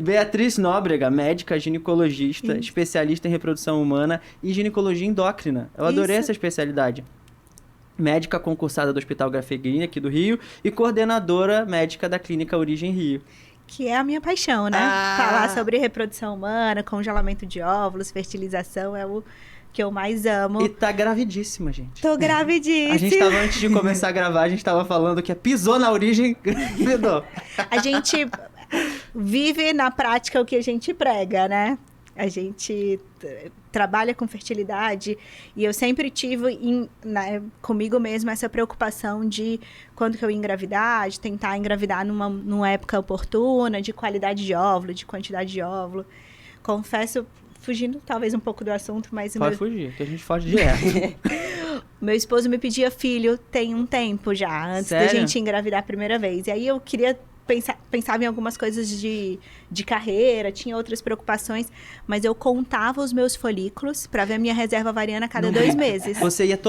Beatriz Nóbrega, médica, ginecologista, especialista em reprodução humana e ginecologia endócrina. Eu adorei essa especialidade. Médica concursada do Hospital Grafegrini, aqui do Rio, e coordenadora médica da Clínica Origem Rio. Que é a minha paixão, né? Falar sobre reprodução humana, congelamento de óvulos, fertilização, é o que eu mais amo. E tá gravidíssima, gente. Tô gravidíssima. A gente tava, antes de começar a gravar, a gente tava falando que pisou na origem, gravidou. A gente vive na prática o que a gente prega, né? A gente trabalha com fertilidade e eu sempre tive comigo mesma essa preocupação de quando que eu ia engravidar, de tentar engravidar numa época oportuna, de qualidade de óvulo, de quantidade de óvulo. Confesso, fugindo talvez um pouco do assunto, mas... Pode fugir, que a gente foge direto. Meu esposo me pedia filho tem um tempo já, antes da gente engravidar a primeira vez. E aí eu queria... Pensava em algumas coisas de carreira, tinha outras preocupações, mas eu contava os meus folículos para ver a minha reserva ovariana a cada 2 meses. Você ia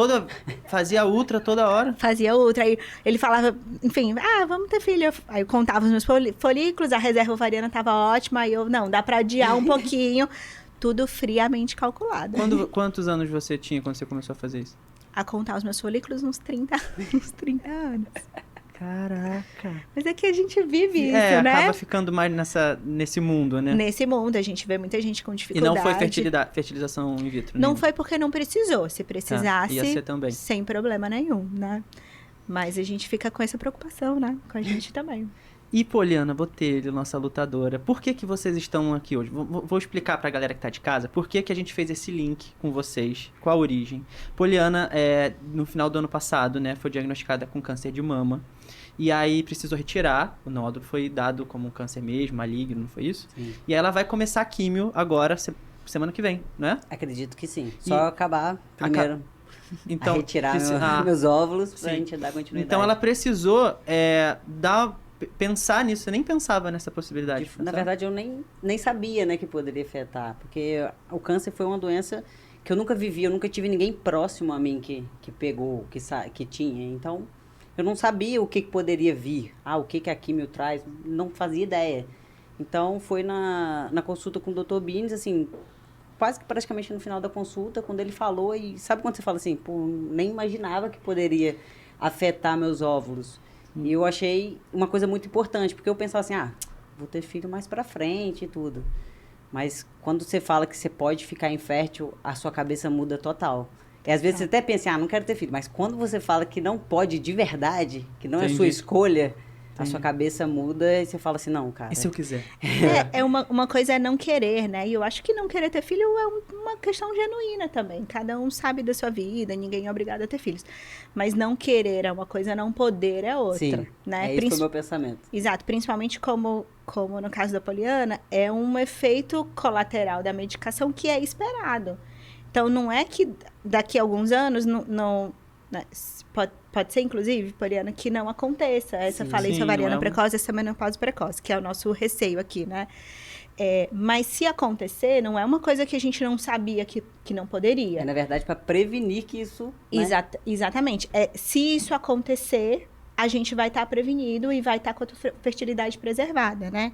fazia ultra toda hora? Fazia ultra, aí ele falava, enfim, vamos ter filho. Aí eu contava os meus folículos, a reserva ovariana estava ótima, aí eu, não, dá para adiar um pouquinho, tudo friamente calculado. Quantos anos você tinha quando você começou a fazer isso? A contar os meus folículos uns 30 anos. Caraca. Mas é que a gente vive isso, né? Acaba ficando mais nesse mundo, né? Nesse mundo, a gente vê muita gente com dificuldade. E não foi fertilização in vitro? Não foi porque não precisou. Se precisasse, ia ser também. Sem problema nenhum, né? Mas a gente fica com essa preocupação, né? Com a gente também. E Poliana Botelho, nossa lutadora, por que vocês estão aqui hoje? Vou explicar pra galera que tá de casa por que a gente fez esse link com vocês, com a origem. Poliana, no final do ano passado, né, foi diagnosticada com câncer de mama. E aí precisou retirar, o nódulo foi dado como um câncer mesmo, maligno, não foi isso? Sim. E aí ela vai começar a químio agora, semana que vem, né? Acredito que sim. Só acabar primeiro então, a retirar meus óvulos pra gente dar continuidade. Então ela precisou pensar nisso, você nem pensava nessa possibilidade. Na verdade, eu nem sabia, né, que poderia afetar, porque o câncer foi uma doença que eu nunca vivi, eu nunca tive ninguém próximo a mim que pegou, que tinha, então eu não sabia o que poderia vir, o que a químio traz, não fazia ideia. Então foi na consulta com o Dr. Bines, assim, quase que praticamente no final da consulta, quando ele falou, e sabe quando você fala assim, pô, nem imaginava que poderia afetar meus óvulos. E eu achei uma coisa muito importante, porque eu pensava assim, vou ter filho mais pra frente e tudo. Mas quando você fala que você pode ficar infértil, a sua cabeça muda total. E às vezes você até pensa, não quero ter filho. Mas quando você fala que não pode de verdade, que não é sua escolha, a sua cabeça muda e você fala assim, não, cara. E se eu quiser? Uma coisa é não querer, né? E eu acho que não querer ter filho é uma questão genuína também. Cada um sabe da sua vida, ninguém é obrigado a ter filhos. Mas não querer é uma coisa, não poder é outra. Sim, né? Esse foi o meu pensamento. Exato, principalmente como no caso da Poliana, é um efeito colateral da medicação que é esperado. Então, não é que daqui a alguns anos não pode ser, inclusive, Poliana, que não aconteça essa falência ovariana precoce, essa menopausa precoce, que é o nosso receio aqui, né? Mas se acontecer, não é uma coisa que a gente não sabia que não poderia. É, na verdade, para prevenir que isso... Né? Exatamente. Se isso acontecer, a gente vai estar prevenido e vai estar com a fertilidade preservada, né?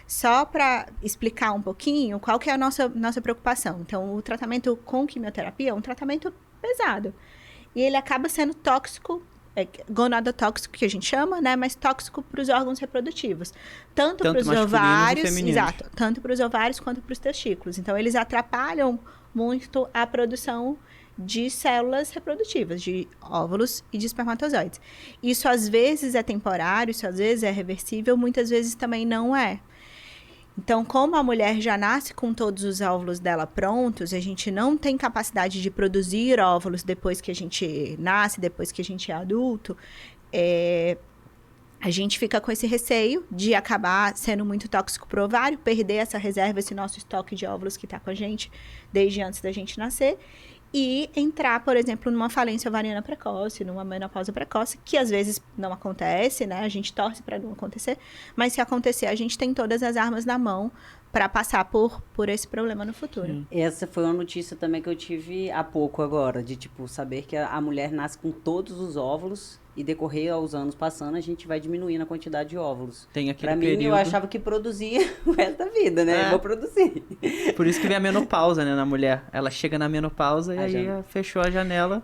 Só para explicar um pouquinho qual que é a nossa preocupação. Então, o tratamento com quimioterapia é um tratamento pesado. E ele acaba sendo tóxico, gonadotóxico, que a gente chama, né? Mas tóxico para os órgãos reprodutivos. Tanto para os ovários, exato, tanto para os ovários quanto para os testículos. Então, eles atrapalham muito a produção de células reprodutivas, de óvulos e de espermatozoides. Isso, às vezes, é temporário, isso, às vezes, é reversível, muitas vezes também não é. Então, como a mulher já nasce com todos os óvulos dela prontos, a gente não tem capacidade de produzir óvulos depois que a gente nasce, depois que a gente é adulto, a gente fica com esse receio de acabar sendo muito tóxico para o ovário, perder essa reserva, esse nosso estoque de óvulos que está com a gente desde antes da gente nascer, e entrar, por exemplo, numa falência ovariana precoce, numa menopausa precoce, que às vezes não acontece, né? A gente torce para não acontecer, mas se acontecer, a gente tem todas as armas na mão para passar por esse problema no futuro. Sim. Essa foi uma notícia também que eu tive há pouco agora, de tipo, saber que a mulher nasce com todos os óvulos e decorrer aos anos passando, a gente vai diminuindo a quantidade de óvulos. Tem aquele Pra mim, período. eu achava que produzia o resto da vida, né? É. Eu vou produzir. Por isso que vem a menopausa, né, na mulher. Ela chega na menopausa e A aí janela. fechou a janela.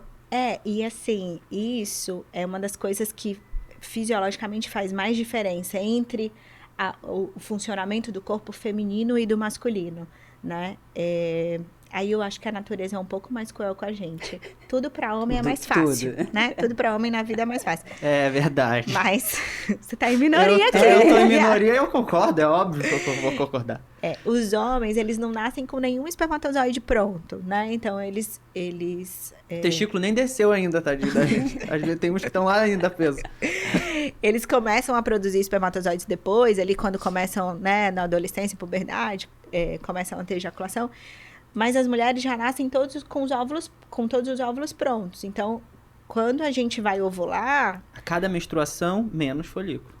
E assim, isso é uma das coisas que fisiologicamente faz mais diferença entre o funcionamento do corpo feminino e do masculino, né? Aí eu acho que a natureza é um pouco mais cruel com a gente. Tudo para homem é mais fácil, né? Tudo para homem na vida é mais fácil. É verdade. Mas você tá em minoria aqui. Eu tô em minoria e eu concordo, é óbvio que eu vou concordar. Os homens, eles não nascem com nenhum espermatozoide pronto, né? Então, eles O testículo nem desceu ainda, tadinho da gente. Às vezes tem uns que estão lá ainda presos. eles começam a produzir espermatozoides depois, ali quando começam, né, na adolescência, puberdade, começam a ter ejaculação. Mas as mulheres já nascem todos com todos os óvulos prontos. Então, quando a gente vai ovular... A cada menstruação, menos folículo.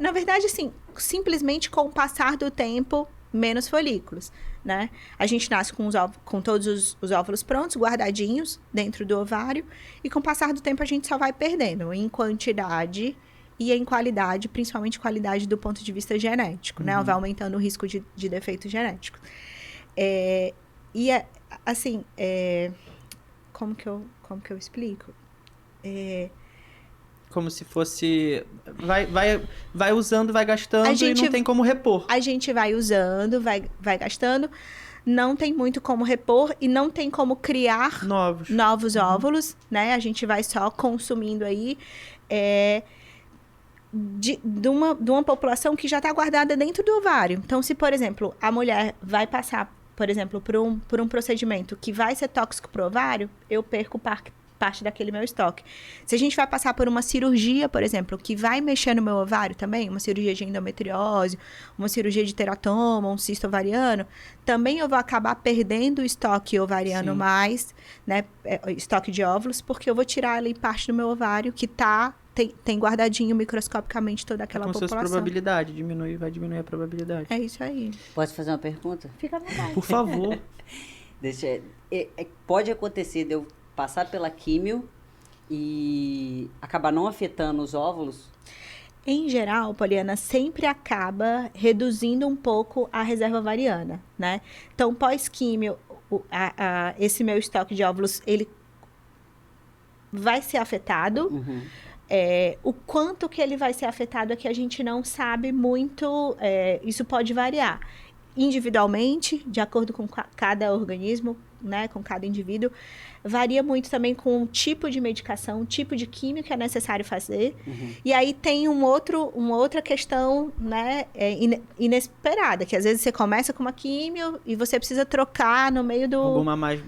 Na verdade, assim, simplesmente com o passar do tempo, menos folículos, né? A gente nasce com todos os óvulos prontos, guardadinhos dentro do ovário. E com o passar do tempo, a gente só vai perdendo em quantidade e em qualidade, principalmente qualidade do ponto de vista genético, né? Vai aumentando o risco de defeitos genéticos. Assim, como que eu explico? Como se fosse... Vai usando, vai gastando e não tem como repor. A gente vai usando, vai gastando. Não tem muito como repor e não tem como criar novos óvulos, né? A gente vai só consumindo aí de uma população que já está guardada dentro do ovário. Então, se, por exemplo, a mulher vai passar, por exemplo, por um procedimento que vai ser tóxico para o ovário, eu perco parte daquele meu estoque. Se a gente vai passar por uma cirurgia, por exemplo, que vai mexer no meu ovário também, uma cirurgia de endometriose, uma cirurgia de teratoma, um cisto ovariano, também eu vou acabar perdendo o estoque ovariano mais, né, estoque de óvulos, porque eu vou tirar ali parte do meu ovário que tem guardadinho microscopicamente toda aquela como população. se fosse probabilidade, vai diminuir a probabilidade. É isso aí. Posso fazer uma pergunta? Fica à vontade. Por favor. Pode acontecer de eu passar pela químio e acabar não afetando os óvulos? Em geral, Poliana, sempre acaba reduzindo um pouco a reserva ovariana, né? Então, pós-químio, esse meu estoque de óvulos, ele vai ser afetado. O quanto que ele vai ser afetado é que a gente não sabe muito, isso pode variar. Individualmente, de acordo com cada organismo, né, com cada indivíduo, varia muito também com o tipo de medicação, o tipo de química que é necessário fazer. E aí tem uma outra questão, né, inesperada, que às vezes você começa com uma químio e você precisa trocar no meio do... Alguma mais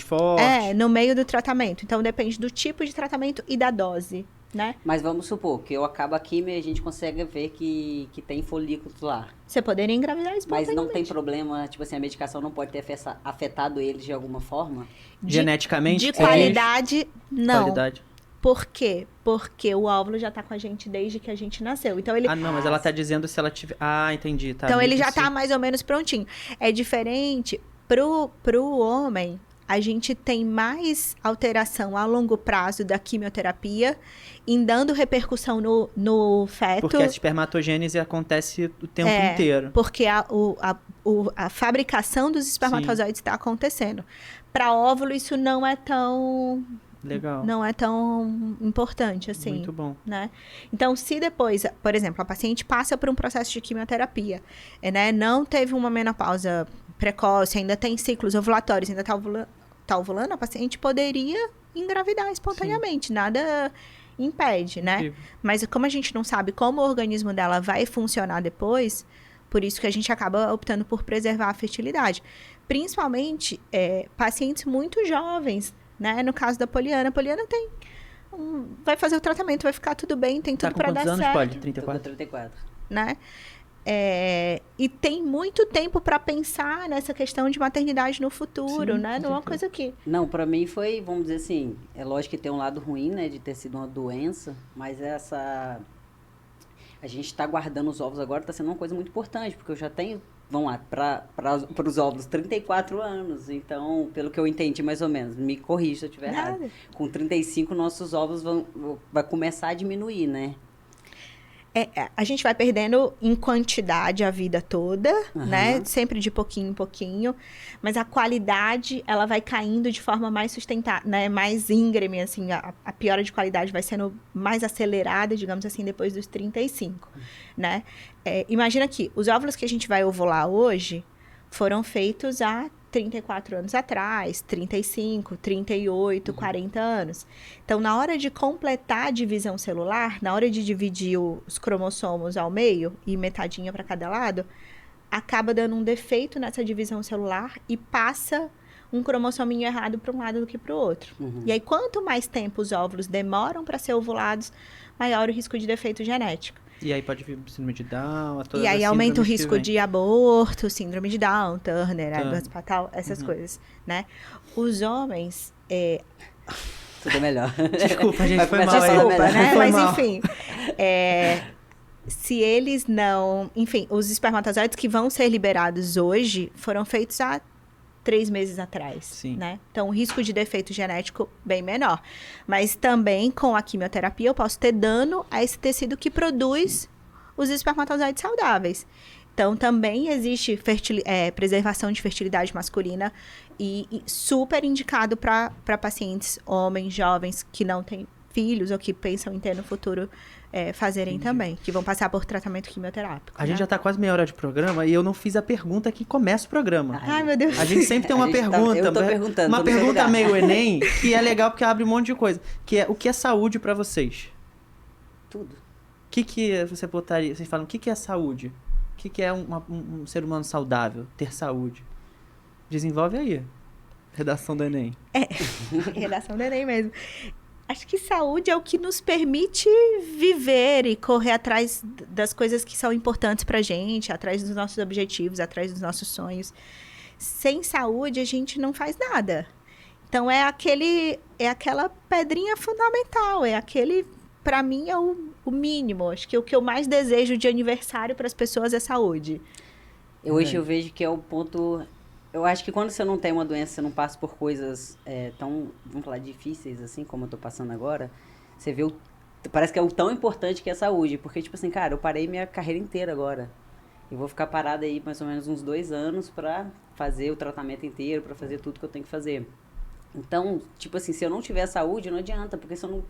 forte. no meio do tratamento. Então, depende do tipo de tratamento e da dose, né? Mas vamos supor que eu acabo a químio e a gente consegue ver que tem folículos lá. Você poderia engravidar Mas espontaneamente. não tem problema, tipo assim, a medicação não pode ter afetado eles de alguma forma? Geneticamente? De qualidade, não. Qualidade. Por quê? Porque o óvulo já tá com a gente desde que a gente nasceu. Então, ele... Ah, não, mas ela tá dizendo se ela tiver... Ah, entendi. Tá, Então, ele muito já tá assim. mais ou menos prontinho. É diferente pro homem... A gente tem mais alteração a longo prazo da quimioterapia, em dando repercussão no feto. Porque essa espermatogênese acontece o tempo inteiro. Porque a fabricação dos espermatozoides está acontecendo. Para óvulo, isso não é tão... Legal. Não é tão importante assim. Muito bom. Né? Então, se depois, por exemplo, a paciente passa por um processo de quimioterapia, né? Não teve uma menopausa precoce, ainda tem ciclos ovulatórios, ainda tá ovulando, a paciente poderia engravidar espontaneamente. Nada impede, né? Incrível. Mas como a gente não sabe como o organismo dela vai funcionar depois, por isso que a gente acaba optando por preservar a fertilidade. Principalmente pacientes muito jovens, né? No caso da Poliana. A Poliana vai fazer o tratamento, vai ficar tudo bem, tem tudo para dar quantos anos, certo. Poli? Tô com 34? 34. Né? E tem muito tempo para pensar nessa questão de maternidade no futuro, Sim, né? com Não é uma certeza. coisa que... Não, pra mim foi, vamos dizer assim, é lógico que tem um lado ruim, né, de ter sido uma doença, mas a gente tá guardando os ovos agora, tá sendo uma coisa muito importante, porque eu já tenho vamos lá, para os óvulos, 34 anos. Então, pelo que eu entendi mais ou menos, me corrija se eu estiver errado. Com 35, nossos óvulos vai começar a diminuir, né? A gente vai perdendo em quantidade a vida toda, né? Sempre de pouquinho em pouquinho. Mas a qualidade, ela vai caindo de forma mais sustentável, né? Mais íngreme, assim. A piora de qualidade vai sendo mais acelerada, digamos assim, depois dos 35, né? Imagina que os óvulos que a gente vai ovular hoje foram feitos há 34 anos atrás, 35, 38, 40 anos. Então, na hora de completar a divisão celular, na hora de dividir os cromossomos ao meio e metadinha para cada lado, acaba dando um defeito nessa divisão celular e passa um cromossominho errado para um lado do que para o outro. E aí, quanto mais tempo os óvulos demoram para ser ovulados, maior o risco de defeito genético. E aí pode vir síndrome de Down, e aí aumenta o risco de aborto, síndrome de Down, Turner, Ehlers-Danlos, essas coisas, né? Os homens... Tudo é melhor. Desculpa, gente, foi mal. Desculpa, né? Foi Mas, mal. enfim... se eles não... Enfim, os espermatozoides que vão ser liberados hoje foram feitos há 3 meses atrás, Sim. né? Então, o risco de defeito genético bem menor. Mas também, com a quimioterapia, eu posso ter dano a esse tecido que produz os espermatozoides saudáveis. Então, também existe preservação de fertilidade masculina e super indicado para pacientes, homens, jovens, que não têm filhos ou que pensam em ter no futuro fazerem também, que vão passar por tratamento quimioterápico. A gente já tá quase meia hora de programa e eu não fiz a pergunta que começa o programa. Ai, meu Deus. A gente sempre tem uma pergunta. Eu tô perguntando. Uma pergunta meio Enem, que é legal porque abre um monte de coisa. Que é, o que é saúde pra vocês? Tudo. O que você botaria? Vocês falam, o que é saúde? O que é um ser humano saudável? Ter saúde? Desenvolve aí. Redação do Enem. Redação do Enem mesmo. Acho que saúde é o que nos permite viver e correr atrás das coisas que são importantes pra gente, atrás dos nossos objetivos, atrás dos nossos sonhos. Sem saúde, a gente não faz nada. Então, é aquela pedrinha fundamental, pra mim, é o mínimo. Acho que o que eu mais desejo de aniversário para as pessoas é saúde. Hoje eu vejo que é o ponto... Eu acho que quando você não tem uma doença, você não passa por coisas tão, vamos falar, difíceis, assim, como eu tô passando agora, você vê parece que é o tão importante que é a saúde. Porque, tipo assim, cara, eu parei minha carreira inteira agora. E vou ficar parada aí mais ou menos uns 2 anos pra fazer o tratamento inteiro, pra fazer tudo que eu tenho que fazer. Então, tipo assim, se eu não tiver saúde, não adianta, porque se eu não...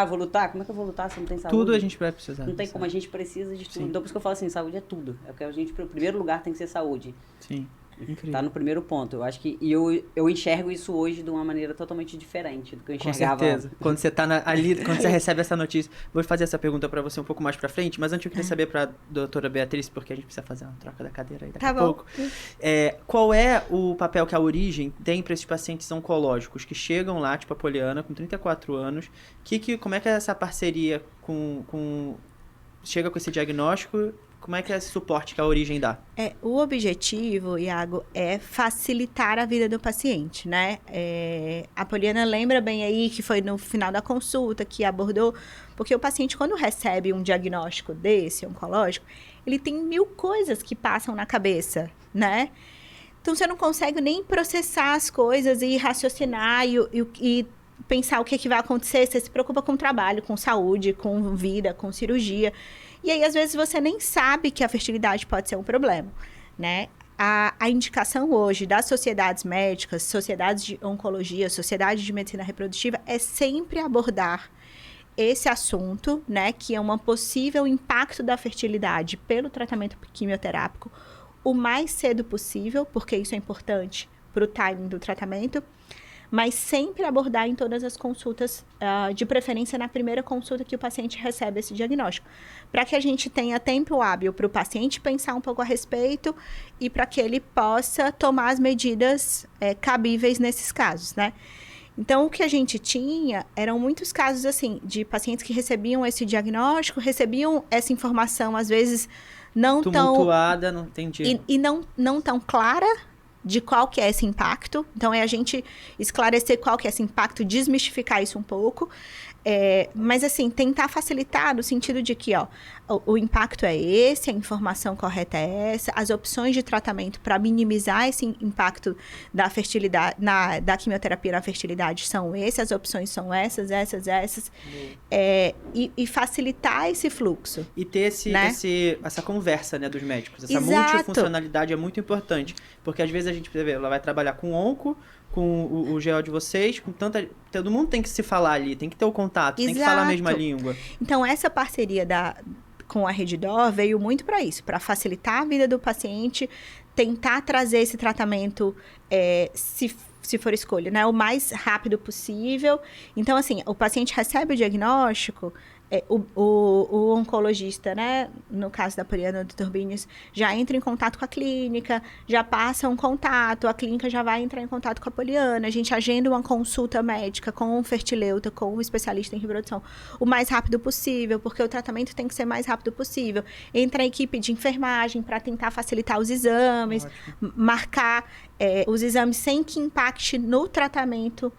vou lutar? Como é que eu vou lutar se eu não tenho saúde? Tudo a gente vai precisar. Não tem como, a gente precisa de tudo. Sim. Então, por isso que eu falo assim, saúde é tudo. É porque a gente, pro primeiro lugar, tem que ser saúde. Sim. Incrível. Tá no primeiro ponto. Eu acho que... E eu enxergo isso hoje de uma maneira totalmente diferente do que eu enxergava. Com certeza. Quando você tá ali, quando você recebe essa notícia... Vou fazer essa pergunta pra você um pouco mais pra frente, mas antes eu queria saber pra doutora Beatriz, porque a gente precisa fazer uma troca da cadeira aí daqui a pouco. Qual é o papel que a Origem tem pra esses pacientes oncológicos que chegam lá, tipo a Poliana, com 34 anos? Como é que é essa parceria chega com esse diagnóstico? Como é que é esse suporte que a Origem dá? O objetivo, Iago, é facilitar a vida do paciente, né? A Poliana lembra bem aí que foi no final da consulta que abordou, porque o paciente, quando recebe um diagnóstico desse, oncológico, ele tem 1000 coisas que passam na cabeça, né? Então, você não consegue nem processar as coisas e raciocinar e pensar o que vai acontecer. Você se preocupa com trabalho, com saúde, com vida, com cirurgia. E aí, às vezes, você nem sabe que a fertilidade pode ser um problema, né? A indicação hoje das sociedades médicas, sociedades de oncologia, sociedade de medicina reprodutiva, é sempre abordar esse assunto, né? Que é um possível impacto da fertilidade pelo tratamento quimioterápico o mais cedo possível, porque isso é importante para o timing do tratamento, mas sempre abordar em todas as consultas, de preferência na primeira consulta que o paciente recebe esse diagnóstico, para que a gente tenha tempo hábil para o paciente pensar um pouco a respeito e para que ele possa tomar as medidas cabíveis nesses casos, né? Então, o que a gente tinha eram muitos casos, assim, de pacientes que recebiam esse diagnóstico, recebiam essa informação, às vezes, não tumultuada, não entendi. E não tão clara, de qual que é esse impacto. Então, é a gente esclarecer qual que é esse impacto, desmistificar isso um pouco. Mas assim, tentar facilitar no sentido de que, ó, o impacto é esse, a informação correta é essa, as opções de tratamento para minimizar esse impacto da fertilidade, da quimioterapia na fertilidade são essas, as opções são essas, e facilitar esse fluxo. E ter né? essa conversa, né, dos médicos. Essa Exato. multifuncionalidade é muito importante. Porque às vezes a gente vê, ela vai trabalhar com onco, com o GO de vocês, com tanta... Todo mundo tem que se falar ali, tem que ter o contato, tem que falar a mesma língua. Então, essa parceria com a Redditor veio muito para isso, para facilitar a vida do paciente, tentar trazer esse tratamento, se for escolha, né, o mais rápido possível. Então, assim, o paciente recebe o diagnóstico, o oncologista, né, no caso da Poliana do Turbines, já entra em contato com a clínica, já passa um contato, a clínica já vai entrar em contato com a Poliana, a gente agenda uma consulta médica com um fertileuta, com um especialista em reprodução, o mais rápido possível, porque o tratamento tem que ser mais rápido possível. Entra a equipe de enfermagem para tentar facilitar os exames, marcar os exames sem que impacte no tratamento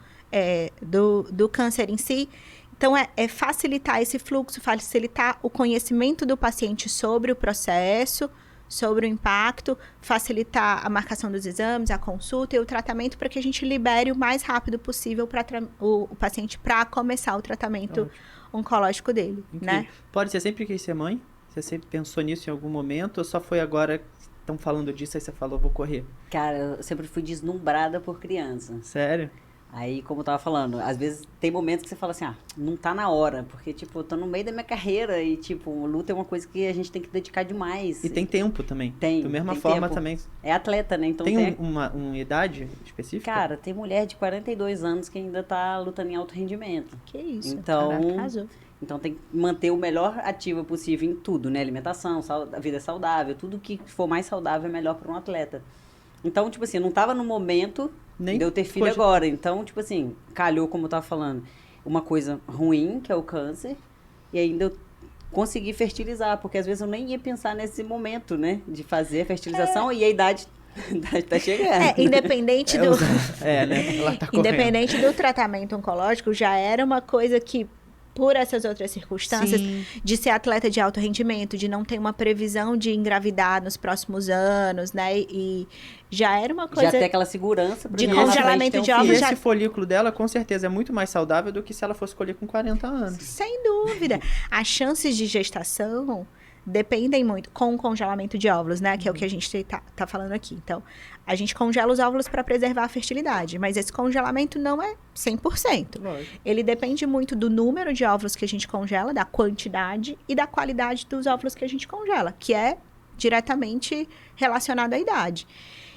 do câncer em si. Então, facilitar esse fluxo, facilitar o conhecimento do paciente sobre o processo, sobre o impacto, facilitar a marcação dos exames, a consulta e o tratamento para que a gente libere o mais rápido possível o paciente para começar o tratamento oncológico dele, né? Pode ser sempre quis ser mãe? Você sempre pensou nisso em algum momento ou só foi agora que estão falando disso, aí você falou, vou correr? Cara, eu sempre fui deslumbrada por criança. Sério? Aí, como eu tava falando, às vezes tem momentos que você fala assim, não tá na hora, porque, tipo, eu tô no meio da minha carreira e, tipo, luta é uma coisa que a gente tem que dedicar demais. E tem tempo também. Tem. Da mesma tem forma tempo. também. É atleta, né? Então tem uma idade específica? Cara, tem mulher de 42 anos que ainda tá lutando em alto rendimento. Que isso, então, caraca, arrasou. Então tem que manter o melhor ativo possível em tudo, né? Alimentação, a vida saudável, tudo que for mais saudável é melhor para um atleta. Então, tipo assim, eu não tava no momento de eu ter filho agora. Então, tipo assim, calhou, como eu tava falando, uma coisa ruim, que é o câncer, e ainda eu consegui fertilizar, porque às vezes eu nem ia pensar nesse momento, né? De fazer a fertilização e a idade tá chegando. Independente do... né? Ela tá independente do tratamento oncológico, já era uma coisa que, por essas outras circunstâncias, de ser atleta de alto rendimento, de não ter uma previsão de engravidar nos próximos anos, né? E já era uma coisa... Já ter aquela segurança. De congelamento de E óvulos. esse folículo dela, com certeza, é muito mais saudável do que se ela fosse colher com 40 anos. Sem dúvida. As chances de gestação dependem muito com o congelamento de óvulos, né? Que é o que a gente tá falando aqui. Então, a gente congela os óvulos para preservar a fertilidade, mas esse congelamento não é 100%. Lógico. Ele depende muito do número de óvulos que a gente congela, da quantidade e da qualidade dos óvulos que a gente congela, que é diretamente relacionado à idade.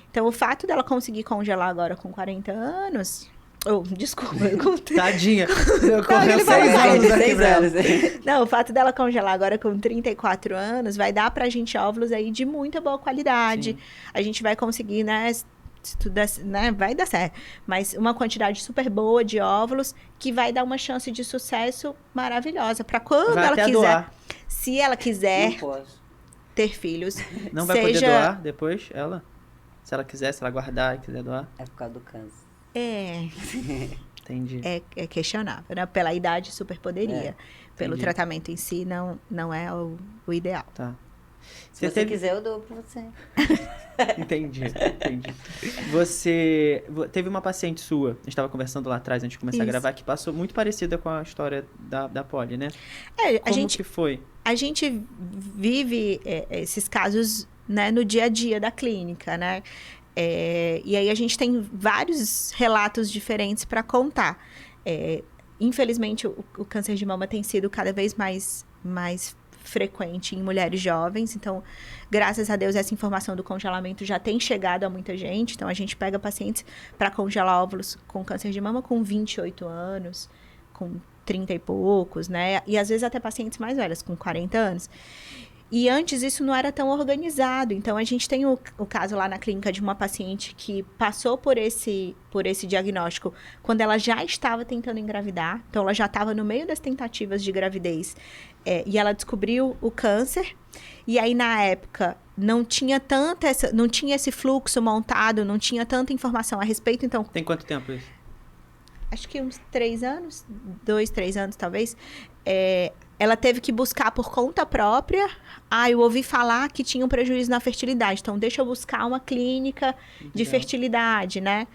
Então, o fato dela conseguir congelar agora com 40 anos... desculpa. Tadinha. Correu 6 anos aqui pra ela. Não, o fato dela congelar agora com 34 anos vai dar pra gente óvulos aí de muita boa qualidade. Sim. A gente vai conseguir, né, se tudo der, né, vai dar certo. Mas uma quantidade super boa de óvulos que vai dar uma chance de sucesso maravilhosa pra quando vai ela quiser. Doar. Se ela quiser ter filhos. Não vai poder doar depois, ela? Se ela quiser, se ela guardar e quiser doar? É por causa do câncer. Entendi. É questionável, né? Pela idade super poderia. Pelo tratamento em si, não é o ideal. Tá. Se você quiser, eu dou pra você. Entendi. Você teve uma paciente sua, a gente estava conversando lá atrás, antes de começar a gravar, que passou muito parecida com a história da Poli, né? Como que foi? A gente vive esses casos, né, no dia a dia da clínica, né? E aí a gente tem vários relatos diferentes para contar. Infelizmente, o câncer de mama tem sido cada vez mais frequente em mulheres jovens. Então, graças a Deus, essa informação do congelamento já tem chegado a muita gente. Então, a gente pega pacientes para congelar óvulos com câncer de mama com 28 anos, com 30 e poucos, né? E às vezes até pacientes mais velhas, com 40 anos. E antes isso não era tão organizado. Então, a gente tem o caso lá na clínica de uma paciente que passou por esse diagnóstico quando ela já estava tentando engravidar. Então, ela já estava no meio das tentativas de gravidez. E ela descobriu o câncer. E aí, na época, não tinha esse fluxo montado, não tinha tanta informação a respeito. Então, tem quanto tempo isso? acho que uns 3 anos, 2, 3 anos talvez, ela teve que buscar por conta própria. Eu ouvi falar que tinha um prejuízo na fertilidade, então deixa eu buscar uma clínica de fertilidade, né?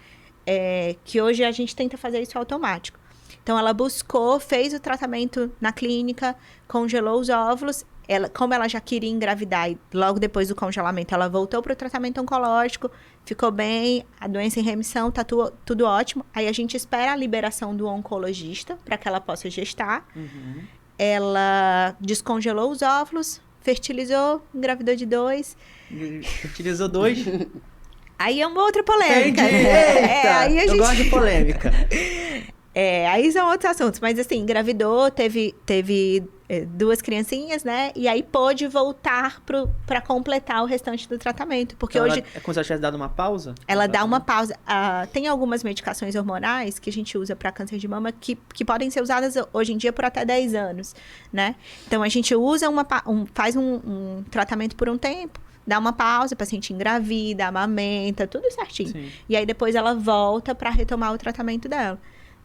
Que hoje a gente tenta fazer isso automático. Então, ela buscou, fez o tratamento na clínica, congelou os óvulos. Como ela já queria engravidar e logo depois do congelamento, ela voltou para o tratamento oncológico, ficou bem, a doença em remissão, tá tudo ótimo. Aí a gente espera a liberação do oncologista para que ela possa gestar. Uhum. Ela descongelou os óvulos, fertilizou, engravidou de 2. Fertilizou 2. Aí é uma outra polêmica. Entendi. Eita, aí a eu gente... gosto de polêmica. Aí são outros assuntos. Mas assim, engravidou, teve 2 criancinhas, né? E aí pôde voltar para completar o restante do tratamento. Porque Então, hoje... é como se ela tivesse dado uma pausa? Ela dá uma pausa. Tem algumas medicações hormonais que a gente usa para câncer de mama que podem ser usadas hoje em dia por até 10 anos, né? Então, a gente usa faz um tratamento por um tempo, dá uma pausa, o paciente engravida, amamenta, tudo certinho. Sim. E aí, depois ela volta para retomar o tratamento dela,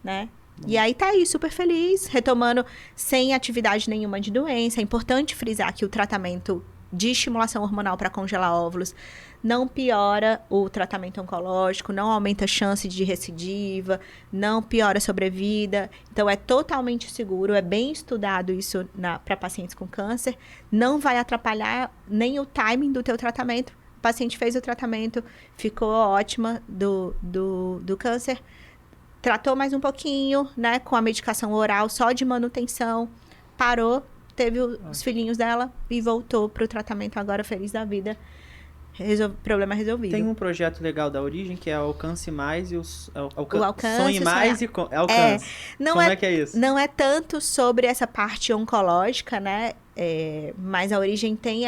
né? E aí tá aí, super feliz, retomando sem atividade nenhuma de doença. É importante frisar que o tratamento de estimulação hormonal para congelar óvulos não piora o tratamento oncológico, não aumenta a chance de recidiva, não piora a sobrevida. Então, é totalmente seguro, é bem estudado isso para pacientes com câncer. Não vai atrapalhar nem o timing do teu tratamento. O paciente fez o tratamento, ficou ótima do câncer. Tratou mais um pouquinho, né, com a medicação oral só de manutenção, parou, teve os filhinhos dela e voltou pro tratamento agora feliz da vida. Problema resolvido. Tem um projeto legal da Origem que é Alcance Mais e Alcance, Sonhe Mais e Alcance. Como é que é isso? Não é tanto sobre essa parte oncológica, né? Mas a Origem tem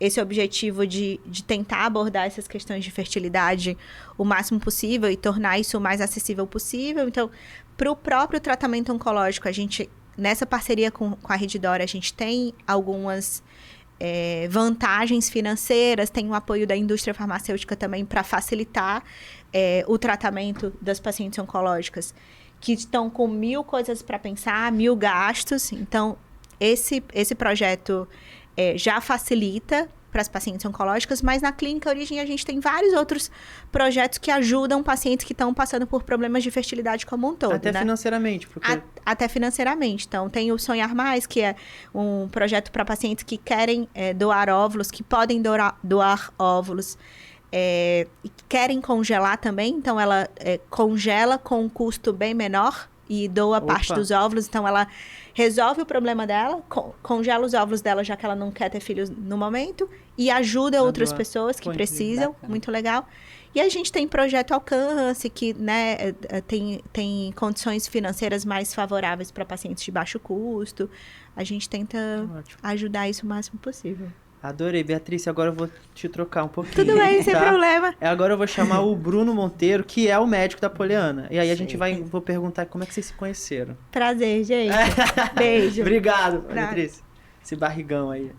esse objetivo de tentar abordar essas questões de fertilidade o máximo possível e tornar isso o mais acessível possível. Então, para o próprio tratamento oncológico, a gente, nessa parceria com a Redditor, a gente tem algumas vantagens financeiras, tem o apoio da indústria farmacêutica também para facilitar o tratamento das pacientes oncológicas que estão com 1000 coisas para pensar, 1000 gastos. Então, esse projeto já facilita para as pacientes oncológicas, mas na Clínica Origem a gente tem vários outros projetos que ajudam pacientes que estão passando por problemas de fertilidade como um todo. Até né? Financeiramente. Porque... Até financeiramente. Então, tem o Sonhar Mais, que é um projeto para pacientes que querem doar óvulos, que podem doar óvulos, e querem congelar também. Então, ela congela com um custo bem menor e doa parte dos óvulos. Então, ela resolve o problema dela, congela os óvulos dela, já que ela não quer ter filhos no momento, e ajuda outras pessoas que precisam. Bacana. Muito legal. E a gente tem projeto Alcance, que, né, tem condições financeiras mais favoráveis para pacientes de baixo custo. A gente tenta ajudar isso o máximo possível. Adorei, Beatriz. Agora eu vou te trocar um pouquinho. Tudo bem, sem problema. Agora eu vou chamar o Bruno Monteiro, que é o médico da Poliana. E aí a gente vou perguntar como é que vocês se conheceram. Prazer, gente. Beijo. Obrigado, Beatriz. Esse barrigão aí.